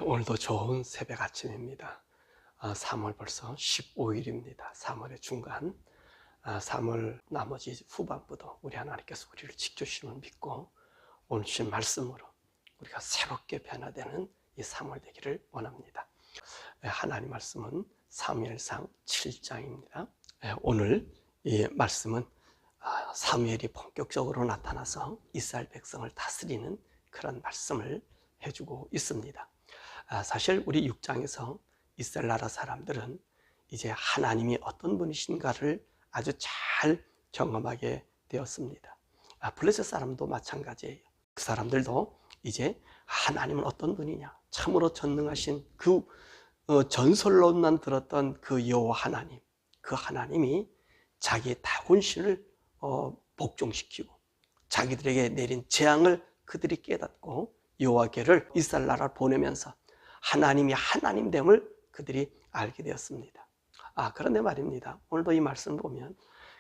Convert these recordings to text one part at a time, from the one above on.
오늘도 좋은 새벽 아침입니다. 3월 벌써 15일입니다. 3월의 중간, 3월 나머지 후반부도 우리 하나님께서 우리를 지켜주심을 믿고 오늘 주신 말씀으로 우리가 새롭게 변화되는 이 3월 되기를 원합니다. 하나님 말씀은 사무엘상 7장입니다. 오늘 이 말씀은 사무엘이 본격적으로 나타나서 이스라엘 백성을 다스리는 그런 말씀을 해주고 있습니다. 사실 우리 6장에서 이스라엘 나라 사람들은 이제 하나님이 어떤 분이신가를 아주 잘 경험하게 되었습니다. 블레셋 사람도 마찬가지예요. 그 사람들도 이제 하나님은 어떤 분이냐, 참으로 전능하신 그 전설로만 들었던 그 여호와 하나님, 그 하나님이 자기의 다곤신을 복종시키고 자기들에게 내린 재앙을 그들이 깨닫고 여호와께를 이스라엘 나라를 보내면서 하나님이 하나님됨을 그들이 알게 되었습니다. 그런데 말입니다. 오늘도 이 말씀을 보면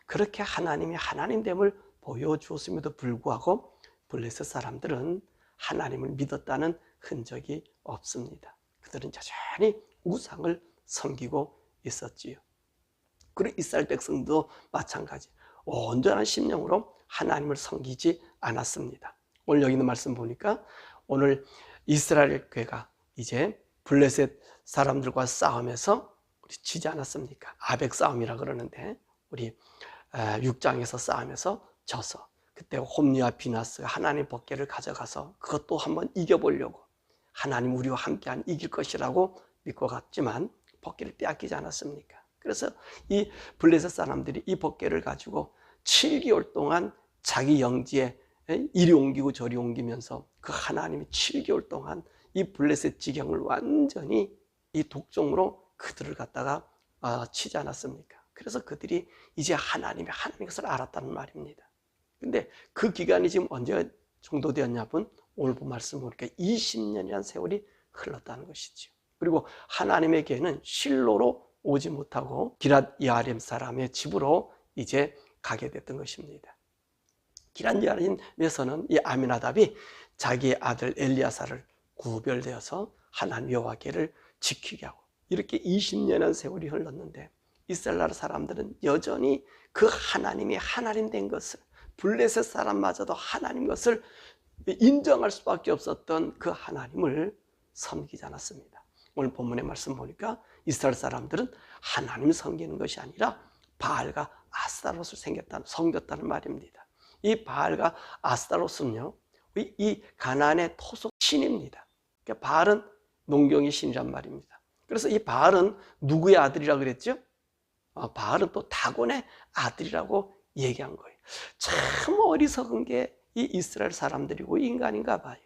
그렇게 하나님이 하나님됨을 보여주었음에도 불구하고 블레셋 사람들은 하나님을 믿었다는 흔적이 없습니다. 그들은 여전히 우상을 섬기고 있었지요. 그리고 이스라엘 백성도 마찬가지 온전한 심령으로 하나님을 섬기지 않았습니다. 오늘 여기 있는 말씀 보니까 오늘 이스라엘 교회가 이제 블레셋 사람들과 싸움에서 우리 지지 않았습니까? 아벡 싸움이라 그러는데 우리 6장에서 싸움에서 져서 그때 홈리와 비나스가 하나님 법궤를 가져가서 그것도 한번 이겨보려고 하나님 우리와 함께한 이길 것이라고 믿고 갔지만 법궤를 빼앗기지 않았습니까? 그래서 이 블레셋 사람들이 이 법궤를 가지고 7개월 동안 자기 영지에 이리 옮기고 저리 옮기면서 그 하나님이 7개월 동안 이 블레셋 지경을 완전히 이 독종으로 그들을 갖다가 치지 않았습니까? 그래서 그들이 이제 하나님의 것을 알았다는 말입니다. 근데 그 기간이 지금 언제 정도 되었냐면 오늘 본 말씀 보니까 20년이라는 세월이 흘렀다는 것이죠. 그리고 하나님에게는 실로로 오지 못하고 기랏 여아림 사람의 집으로 이제 가게 됐던 것입니다. 기랏 여아림에서는 이 아미나답이 자기의 아들 엘리야사를 구별되어서 하나님 여호와께를 지키게 하고 이렇게 20년의 세월이 흘렀는데 이스라엘 나라 사람들은 여전히 그 하나님이 하나님 된 것을 블레셋 사람마저도 하나님 것을 인정할 수밖에 없었던 그 하나님을 섬기지 않았습니다. 오늘 본문의 말씀 보니까 이스라엘 사람들은 하나님을 섬기는 것이 아니라 바알과 아스타롯을 섬겼다는 말입니다. 이 바알과 아스타롯은요, 이 가나안의 토속 신입니다. 그러니까 바알은 농경의 신이란 말입니다. 그래서 이 바알은 누구의 아들이라고 그랬죠? 바알은 또 다곤의 아들이라고 얘기한 거예요. 참 어리석은 게 이 이스라엘 사람들이고 인간인가 봐요.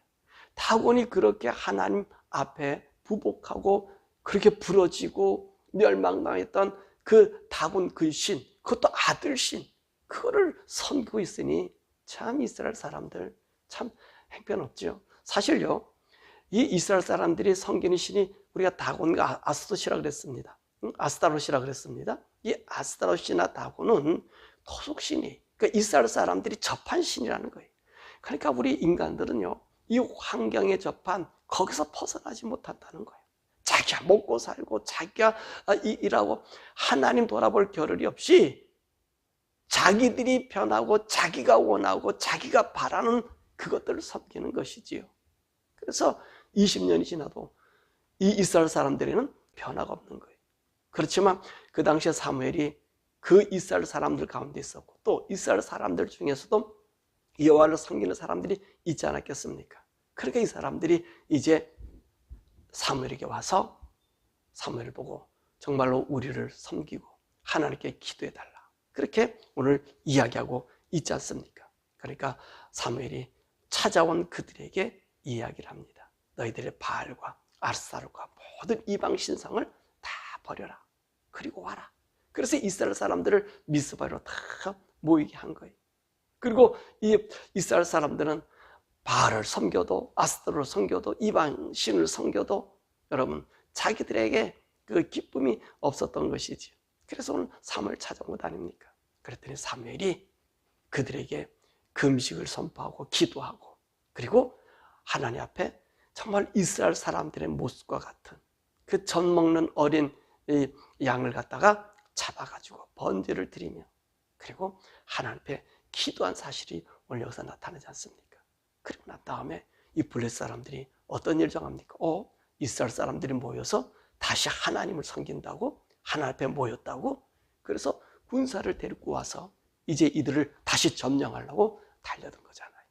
다곤이 그렇게 하나님 앞에 부복하고 그렇게 부러지고 멸망당했던 그 다곤 그 신, 그것도 아들 신, 그거를 섬기고 있으니 참 이스라엘 사람들 참 형편없죠. 사실요, 이 이스라엘 사람들이 섬기는 신이 우리가 다곤과 아스타롯이라 그랬습니다. 아스타롯이라 그랬습니다. 이 아스타롯이나 다곤은 토속신이, 그러니까 이스라엘 사람들이 접한 신이라는 거예요. 그러니까 우리 인간들은요, 이 환경에 접한 거기서 벗어나지 못한다는 거예요. 자기가 먹고 살고 자기가 일하고 하나님 돌아볼 겨를이 없이 자기들이 변하고 자기가 원하고 자기가 바라는 그것들을 섬기는 것이지요. 그래서 20년이 지나도 이 이스라엘 사람들에는 변화가 없는 거예요. 그렇지만 그 당시에 사무엘이 그 이스라엘 사람들 가운데 있었고 또 이스라엘 사람들 중에서도 여호와를 섬기는 사람들이 있지 않았겠습니까? 그러니까 이 사람들이 이제 사무엘에게 와서 사무엘을 보고 정말로 우리를 섬기고 하나님께 기도해달라, 그렇게 오늘 이야기하고 있지 않습니까? 그러니까 사무엘이 찾아온 그들에게 이야기를 합니다. 너희들의 바알과 아스타롯과 모든 이방 신상을 다 버려라. 그리고 와라. 그래서 이스라엘 사람들을 미스바로 다 모이게 한 거예요. 그리고 이 이스라엘 사람들은 바알을 섬겨도 아스타롯을 섬겨도 이방 신을 섬겨도 여러분 자기들에게 그 기쁨이 없었던 것이지요. 그래서 오늘 사무엘 찾아온 것 아닙니까? 그랬더니 사무엘이 그들에게 금식을 선포하고 기도하고 그리고 하나님 앞에 정말 이스라엘 사람들의 모습과 같은 그 젖 먹는 어린 이 양을 갖다가 잡아가지고 번제를 드리며 그리고 하나님 앞에 기도한 사실이 오늘 여기서 나타나지 않습니까? 그리고 난 다음에 이 블레셋 사람들이 어떤 일을 정합니까? 이스라엘 사람들이 모여서 다시 하나님을 섬긴다고? 하나님 앞에 모였다고? 그래서 군사를 데리고 와서 이제 이들을 다시 점령하려고 달려든 거잖아요.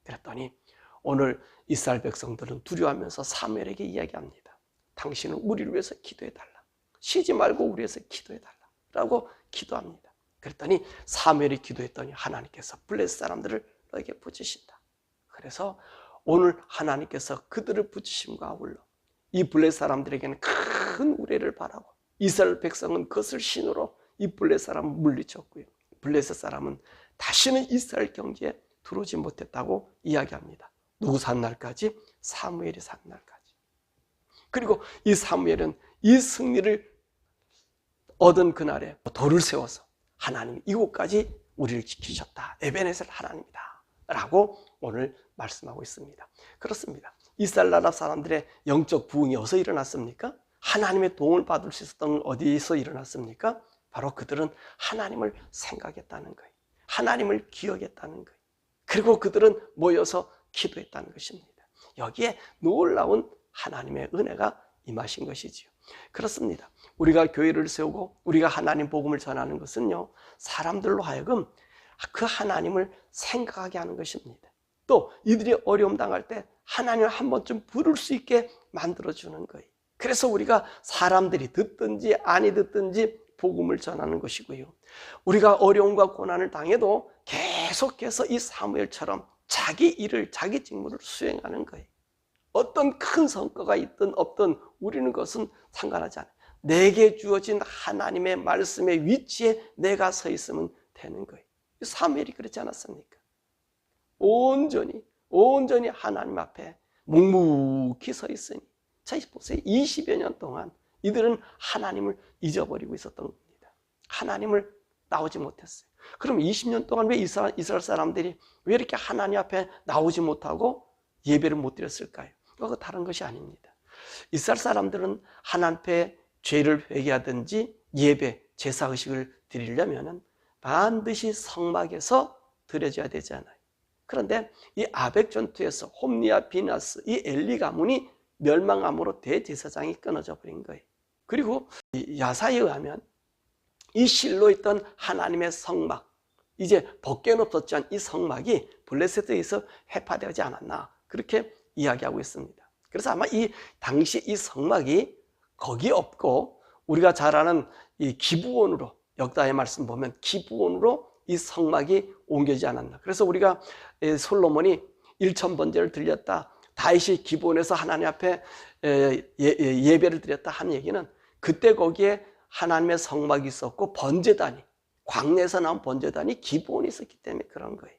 그랬더니 오늘 이스라엘 백성들은 두려워하면서 사무엘에게 이야기합니다. 당신은 우리를 위해서 기도해달라. 쉬지 말고 우리 위해서 기도해달라 라고 기도합니다. 그랬더니 사무엘이 기도했더니 하나님께서 블레셋 사람들을 너에게 붙이신다. 그래서 오늘 하나님께서 그들을 붙이심과 아울러 이 블레셋 사람들에게는 큰 우레를 바라고 이스라엘 백성은 그것을 신으로 이 블레셋 사람을 물리쳤고요. 블레셋 사람은 다시는 이스라엘 경지에 들어오지 못했다고 이야기합니다. 누구 산 날까지? 사무엘이 산 날까지. 그리고 이 사무엘은 이 승리를 얻은 그날에 돌을 세워서 하나님 이곳까지 우리를 지키셨다. 에베네셀 하나님이다 라고 오늘 말씀하고 있습니다. 그렇습니다. 이스라엘 나라 사람들의 영적 부흥이 어디서 일어났습니까? 하나님의 도움을 받을 수 있었던 어디서 일어났습니까? 바로 그들은 하나님을 생각했다는 거예요. 하나님을 기억했다는 거예요. 그리고 그들은 모여서 기도했다는 것입니다. 여기에 놀라운 하나님의 은혜가 임하신 것이지요. 그렇습니다. 우리가 교회를 세우고 우리가 하나님 복음을 전하는 것은요, 사람들로 하여금 그 하나님을 생각하게 하는 것입니다. 또 이들이 어려움 당할 때 하나님을 한 번쯤 부를 수 있게 만들어주는 거예요. 그래서 우리가 사람들이 듣든지 아니 듣든지 복음을 전하는 것이고요. 우리가 어려움과 고난을 당해도 계속해서 이 사무엘처럼 자기 일을, 자기 직무를 수행하는 거예요. 어떤 큰 성과가 있든 없든 우리는 그것은 상관하지 않아요. 내게 주어진 하나님의 말씀의 위치에 내가 서 있으면 되는 거예요. 사무엘이 그렇지 않았습니까? 온전히 하나님 앞에 묵묵히 서 있으니 자, 보세요. 20여 년 동안 이들은 하나님을 잊어버리고 있었던 겁니다. 하나님을 나오지 못했어요. 그럼 20년 동안 왜 이스라엘 사람들이 왜 이렇게 하나님 앞에 나오지 못하고 예배를 못 드렸을까요? 그거 다른 것이 아닙니다. 이스라엘 사람들은 하나님 앞에 죄를 회개하든지 예배, 제사의식을 드리려면 반드시 성막에서 드려져야 되잖아요. 그런데 이 아벡 전투에서 홈리와 비나스, 이 엘리 가문이 멸망함으로 대제사장이 끊어져 버린 거예요. 그리고 야사에 의하면 이 실로 있던 하나님의 성막, 이제 벗겨놓았던 이 성막이 블레셋에서 해파되지 않았나 그렇게 이야기하고 있습니다. 그래서 아마 이 당시 이 성막이 거기 없고 우리가 잘 아는 이 기브온으로, 역다의 말씀 보면 기브온으로 이 성막이 옮겨지지 않았나. 그래서 우리가 솔로몬이 1000번제를 드렸다, 다윗이 기브온에서 하나님 앞에 예배를 드렸다 하는 얘기는 그때 거기에 하나님의 성막이 있었고 번제단이, 광야에서 나온 번제단이 기브온에 있었기 때문에 그런 거예요.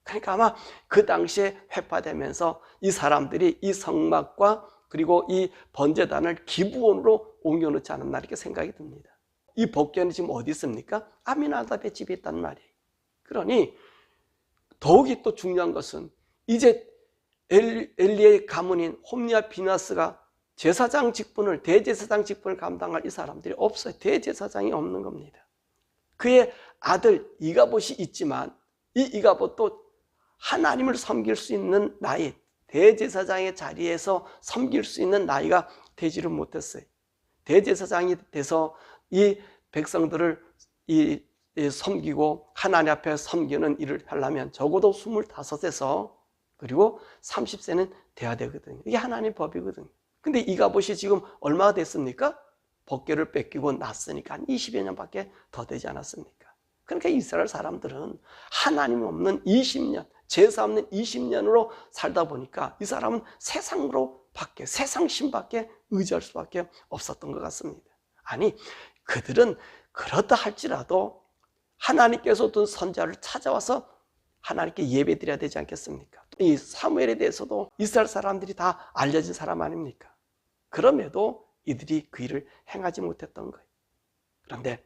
그러니까 아마 그 당시에 회파되면서 이 사람들이 이 성막과 그리고 이 번제단을 기브온으로 옮겨놓지 않았나 이렇게 생각이 듭니다. 이 복견이 지금 어디 있습니까? 아미나답의 집에 있단 말이에요. 그러니 더욱이 또 중요한 것은 이제 엘리의 가문인 홈리와 비나스가 제사장 직분을, 대제사장 직분을 감당할 이 사람들이 없어요. 대제사장이 없는 겁니다. 그의 아들 이가봇이 있지만 이 이가봇도 하나님을 섬길 수 있는 나이, 대제사장의 자리에서 섬길 수 있는 나이가 되지를 못했어요. 대제사장이 돼서 이 백성들을 섬기고 하나님 앞에 섬기는 일을 하려면 적어도 25에서 그리고 30세는 돼야 되거든요. 이게 하나님의 법이거든요. 근데 이가봇이 지금 얼마가 됐습니까? 법궤를 뺏기고 났으니까 한 20여 년밖에 더 되지 않았습니까? 그러니까 이스라엘 사람들은 하나님 없는 20년, 제사 없는 20년으로 살다 보니까 이 사람은 세상 신밖에 의지할 수밖에 없었던 것 같습니다. 아니, 그들은 그렇다 할지라도 하나님께서 어떤 선자를 찾아와서 하나님께 예배 드려야 되지 않겠습니까? 이 사무엘에 대해서도 이스라엘 사람들이 다 알려진 사람 아닙니까? 그럼에도 이들이 그 일을 행하지 못했던 거예요. 그런데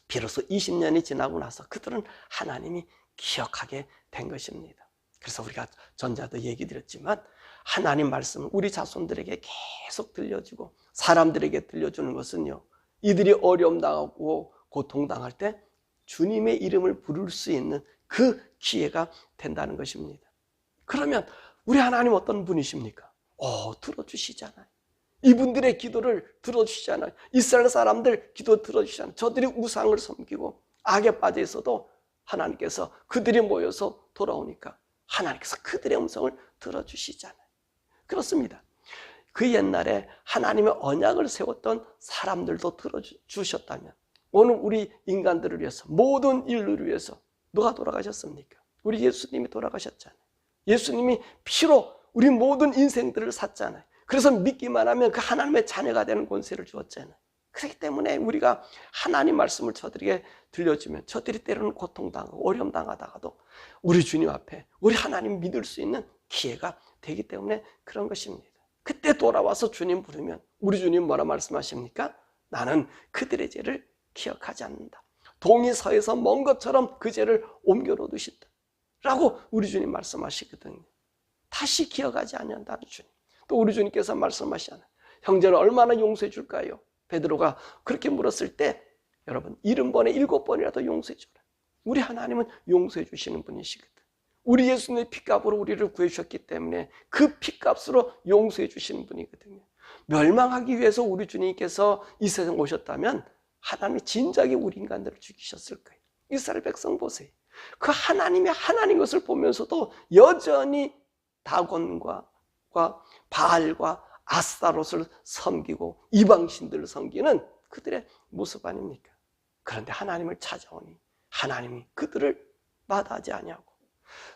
비로소 20년이 지나고 나서 그들은 하나님이 기억하게 된 것입니다. 그래서 우리가 전자도 얘기 드렸지만 하나님 말씀을 우리 자손들에게 계속 들려주고 사람들에게 들려주는 것은요, 이들이 어려움 당하고 고통 당할 때 주님의 이름을 부를 수 있는 그 기회가 된다는 것입니다. 그러면 우리 하나님 어떤 분이십니까? 들어주시잖아요. 이분들의 기도를 들어주시잖아요. 이스라엘 사람들 기도 들어주시잖아요. 저들이 우상을 섬기고 악에 빠져 있어도 하나님께서 그들이 모여서 돌아오니까 하나님께서 그들의 음성을 들어주시잖아요. 그렇습니다. 그 옛날에 하나님의 언약을 세웠던 사람들도 들어주셨다면 오늘 우리 인간들을 위해서, 모든 인류를 위해서 누가 돌아가셨습니까? 우리 예수님이 돌아가셨잖아요. 예수님이 피로 우리 모든 인생들을 샀잖아요. 그래서 믿기만 하면 그 하나님의 자녀가 되는 권세를 주었잖아요. 그렇기 때문에 우리가 하나님 말씀을 저들에게 들려주면 저들이 때로는 고통당하고 어려움 당하다가도 우리 주님 앞에 우리 하나님 믿을 수 있는 기회가 되기 때문에 그런 것입니다. 그때 돌아와서 주님 부르면 우리 주님 뭐라 말씀하십니까? 나는 그들의 죄를 기억하지 않는다. 동이 서에서 먼 것처럼 그 죄를 옮겨 놓으신다 라고 우리 주님 말씀하시거든요. 다시 기억하지 않는다는 주님. 또 우리 주님께서 말씀하시잖아요. 형제는 얼마나 용서해 줄까요? 베드로가 그렇게 물었을 때 여러분 70번에 7번이라도 용서해 줘라. 우리 하나님은 용서해 주시는 분이시거든. 우리 예수님의 피값으로 우리를 구해주셨기 때문에 그 피값으로 용서해 주시는 분이거든요. 멸망하기 위해서 우리 주님께서 이 세상 오셨다면 하나님이 진작에 우리 인간들을 죽이셨을 거예요. 이스라엘 백성 보세요. 그 하나님의 하나님 것을 보면서도 여전히 다곤과 바알과 아스타롯을 섬기고 이방신들을 섬기는 그들의 모습 아닙니까? 그런데 하나님을 찾아오니 하나님이 그들을 마다하지 아니하고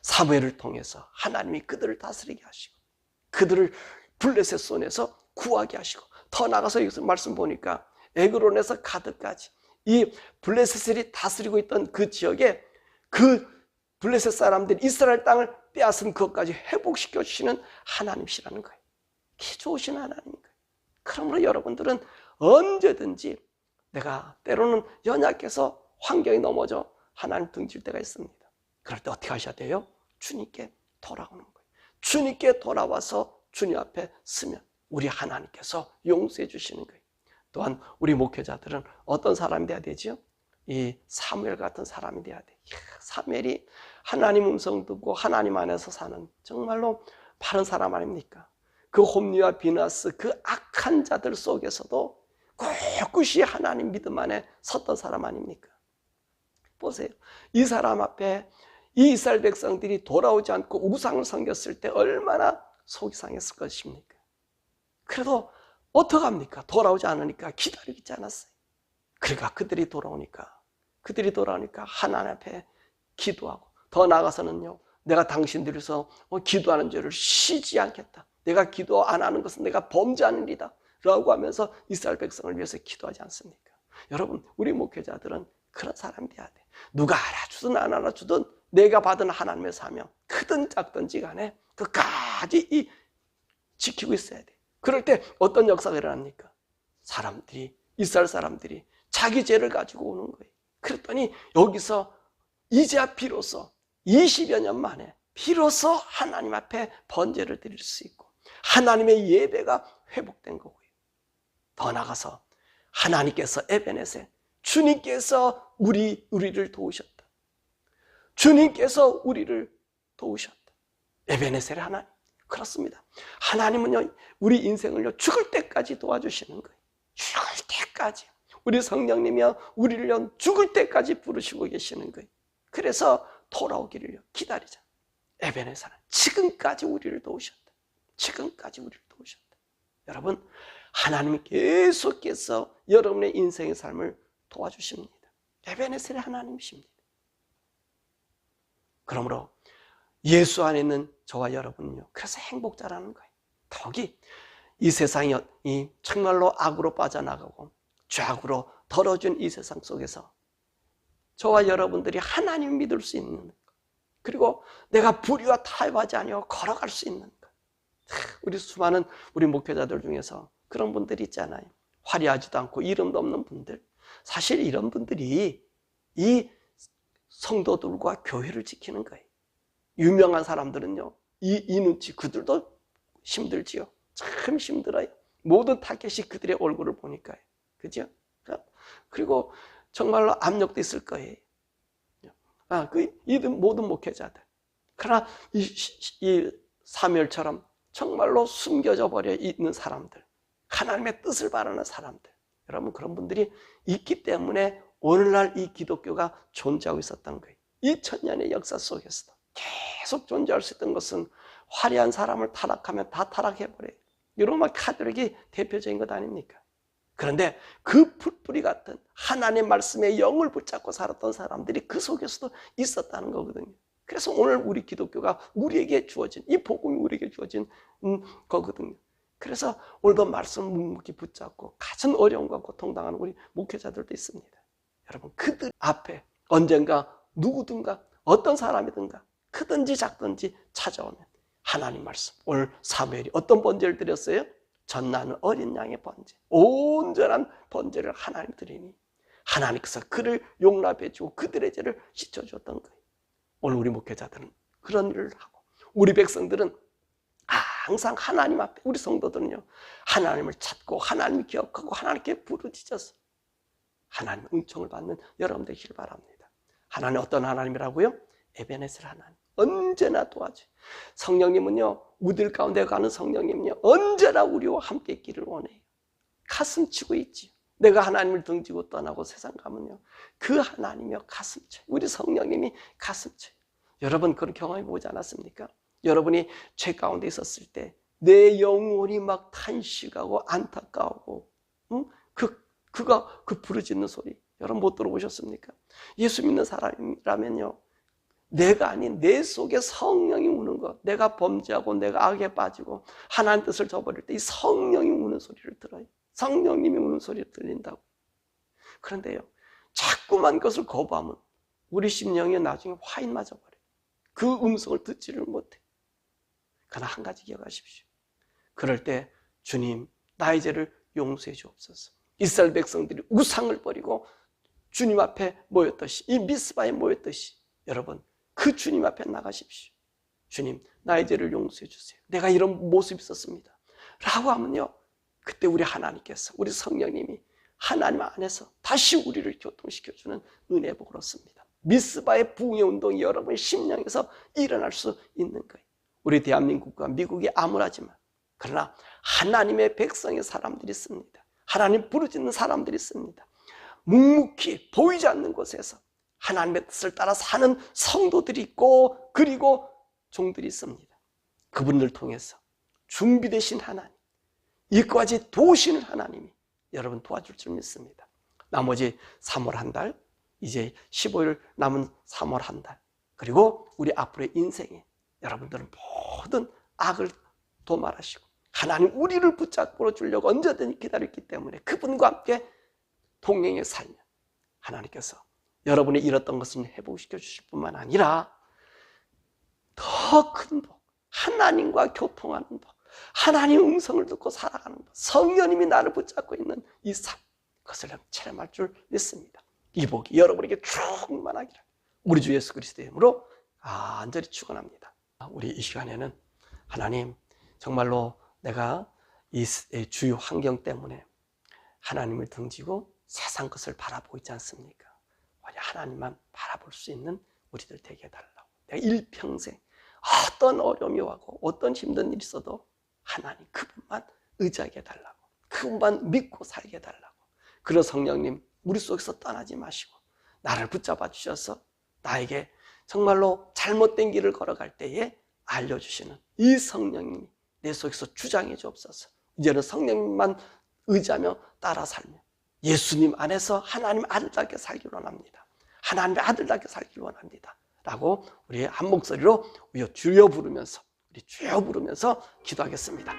사무엘을 통해서 하나님이 그들을 다스리게 하시고 그들을 블레셋 손에서 구하게 하시고 더 나가서 여기서 말씀 보니까 에그론에서 가드까지 이 블레셋이 다스리고 있던 그 지역에 그 블레셋 사람들이 이스라엘 땅을 빼앗은 그것까지 회복시켜 주시는 하나님이시라는 거예요. 기 좋으신 하나님인 거예요. 그러므로 여러분들은 언제든지 내가 때로는 연약해서 환경이 넘어져 하나님 등질 때가 있습니다. 그럴 때 어떻게 하셔야 돼요? 주님께 돌아오는 거예요. 주님께 돌아와서 주님 앞에 서면 우리 하나님께서 용서해 주시는 거예요. 또한 우리 목회자들은 어떤 사람이 돼야 되죠? 이 사무엘 같은 사람이 돼야 돼. 사무엘이 하나님 음성 듣고 하나님 안에서 사는 정말로 바른 사람 아닙니까? 그 홈리와 비나스 그 악한 자들 속에서도 꿋꿋이 하나님 믿음 안에 섰던 사람 아닙니까? 보세요. 이 사람 앞에 이 이스라엘 백성들이 돌아오지 않고 우상을 섬겼을 때 얼마나 속이 상했을 것입니까? 그래도 어떡합니까? 돌아오지 않으니까 기다리고 있지 않았어요. 그러니까 그들이 돌아오니까 하나님 앞에 기도하고 더 나아가서는요, 내가 당신들에서 기도하는 죄를 쉬지 않겠다. 내가 기도 안 하는 것은 내가 범죄하는 일이다 라고 하면서 이스라엘 백성을 위해서 기도하지 않습니까? 여러분, 우리 목회자들은 그런 사람이 돼야 돼. 누가 알아주든 안 알아주든 내가 받은 하나님의 사명, 크든 작든지 간에 끝까지 지키고 있어야 돼. 그럴 때 어떤 역사가 일어납니까? 이스라엘 사람들이 자기 죄를 가지고 오는 거예요. 그랬더니 여기서 이제야 비로소 20여 년 만에 비로소 하나님 앞에 번제를 드릴 수 있고 하나님의 예배가 회복된 거고요. 더 나가서 하나님께서 에베네셀, 주님께서 우리를 도우셨다. 주님께서 우리를 도우셨다. 에베네셀의 하나님. 그렇습니다. 하나님은요, 우리 인생을요, 죽을 때까지 도와주시는 거예요. 죽을 때까지. 우리 성령님이요, 우리를 죽을 때까지 부르시고 계시는 거예요. 그래서 돌아오기를 기다리자. 에베네셀 하나님, 지금까지 우리를 도우셨다. 지금까지 우리를 도우셨다. 여러분, 하나님이 계속해서 여러분의 인생의 삶을 도와주십니다. 에베네셀의 하나님이십니다. 그러므로 예수 안에 있는 저와 여러분은요, 그래서 행복자라는 거예요. 더욱이 이 세상이 정말로 악으로 빠져나가고 죄악으로 더러워진 이 세상 속에서 저와 여러분들이 하나님 믿을 수 있는 것, 그리고 내가 불의와 타협하지 아니하고 걸어갈 수 있는 것. 우리 수많은 우리 목회자들 중에서 그런 분들이 있잖아요. 화려하지도 않고 이름도 없는 분들. 사실 이런 분들이 이 성도들과 교회를 지키는 거예요. 유명한 사람들은요, 이 눈치, 그들도 힘들지요. 참 힘들어요. 모든 타겟이 그들의 얼굴을 보니까요. 그죠? 그리고 정말로 압력도 있을 거예요. 이 모든 목회자들. 그러나 이 사무엘처럼 정말로 숨겨져 버려 있는 사람들, 하나님의 뜻을 바라는 사람들, 여러분 그런 분들이 있기 때문에 오늘날 이 기독교가 존재하고 있었던 거예요. 2000년의 역사 속에서도 계속 존재할 수 있던 것은 화려한 사람을 타락하면 다 타락해버려요. 로마 카톨릭이 대표적인 것 아닙니까? 그런데 그 풀뿌리 같은 하나님의 말씀의 영을 붙잡고 살았던 사람들이 그 속에서도 있었다는 거거든요. 그래서 오늘 우리 기독교가 우리에게 주어진, 이 복음이 우리에게 주어진 거거든요. 그래서 오늘도 말씀을 묵묵히 붙잡고 가진 어려움과 고통당하는 우리 목회자들도 있습니다. 여러분 그들 앞에 언젠가 누구든가 어떤 사람이든가 크든지 작든지 찾아오면 하나님 말씀, 오늘 사무엘이 어떤 번제를 드렸어요? 전나는 어린 양의 번제, 온전한 번제를 하나님 드리니 하나님께서 그를 용납해 주고 그들의 죄를 씻어주었던 거예요. 오늘 우리 목회자들은 그런 일을 하고 우리 백성들은 항상 하나님 앞에, 우리 성도들은요 하나님을 찾고 하나님을 기억하고 하나님께 부르짖어서 하나님의 은총을 받는 여러분 되시길 바랍니다. 하나님 어떤 하나님이라고요? 에베네셀 하나님, 언제나 도와줘요. 성령님은요 우리들 가운데 가는 성령님은요 언제나 우리와 함께 있기를 원해요. 가슴 치고 있지요. 내가 하나님을 등지고 떠나고 세상 가면요 그 하나님이요 가슴 쳐요. 우리 성령님이 가슴 쳐요. 여러분 그런 경험해 보지 않았습니까? 여러분이 죄 가운데 있었을 때 내 영혼이 막 탄식하고 안타까워하고 그가 그 부르짖는 소리 여러분 못 들어보셨습니까? 예수 믿는 사람이라면요 내가 아닌 내 속에 성령이 우는 것, 내가 범죄하고 내가 악에 빠지고 하나님 뜻을 저버릴 때 이 성령이 우는 소리를 들어요. 성령님이 우는 소리를 들린다고. 그런데요 자꾸만 그것을 거부하면 우리 심령이 나중에 화인 맞아버려요. 그 음성을 듣지를 못해. 그러나 한 가지 기억하십시오. 그럴 때 주님 나의 죄를 용서해 주옵소서. 이스라엘 백성들이 우상을 버리고 주님 앞에 모였듯이, 이 미스바에 모였듯이 여러분 그 주님 앞에 나가십시오. 주님 나의 죄를 용서해 주세요. 내가 이런 모습이 있었습니다 라고 하면요 그때 우리 하나님께서, 우리 성령님이 하나님 안에서 다시 우리를 교통시켜주는 은혜의 복을 얻습니다. 미스바의 부흥의 운동이 여러분의 심령에서 일어날 수 있는 거예요. 우리 대한민국과 미국이 암울하지만 그러나 하나님의 백성의 사람들이 있습니다. 하나님 부르짖는 사람들이 있습니다. 묵묵히 보이지 않는 곳에서 하나님의 뜻을 따라 사는 성도들이 있고 그리고 종들이 있습니다. 그분들 통해서 준비되신 하나님, 이까지 도우시는 하나님이 여러분 도와줄 줄 믿습니다. 나머지 3월 한 달, 이제 15일 남은 3월 한 달, 그리고 우리 앞으로의 인생에 여러분들은 모든 악을 도말하시고 하나님 우리를 붙잡고 주려고 언제든지 기다렸기 때문에 그분과 함께 동행해 살면 하나님께서 여러분이 잃었던 것을 회복시켜 주실 뿐만 아니라 더 큰 복, 하나님과 교통하는 복, 하나님의 음성을 듣고 살아가는 복, 성령님이 나를 붙잡고 있는 이 삶, 그것을 체험할 줄 믿습니다. 이 복이 여러분에게 충만하기를 우리 주 예수 그리스도의 이름으로 간절히 축원합니다. 우리 이 시간에는 하나님 정말로 내가 이 주요 환경 때문에 하나님을 등지고 세상 것을 바라보고 있지 않습니까? 하나님만 바라볼 수 있는 우리들 되게 해달라고. 내가 일평생 어떤 어려움이 와고 어떤 힘든 일이 있어도 하나님 그분만 의지하게 해달라고, 그분만 믿고 살게 해달라고. 그런 성령님 우리 속에서 떠나지 마시고 나를 붙잡아 주셔서 나에게 정말로 잘못된 길을 걸어갈 때에 알려주시는 이 성령님이 내 속에서 주장해 주옵소서. 이제는 성령님만 의지하며 따라 살며 예수님 안에서 하나님 아들답게 살기를 원합니다. 하나님의 아들답게 살기를 원합니다 라고 우리 한 목소리로 주여 부르면서, 우리 주여 부르면서 기도하겠습니다.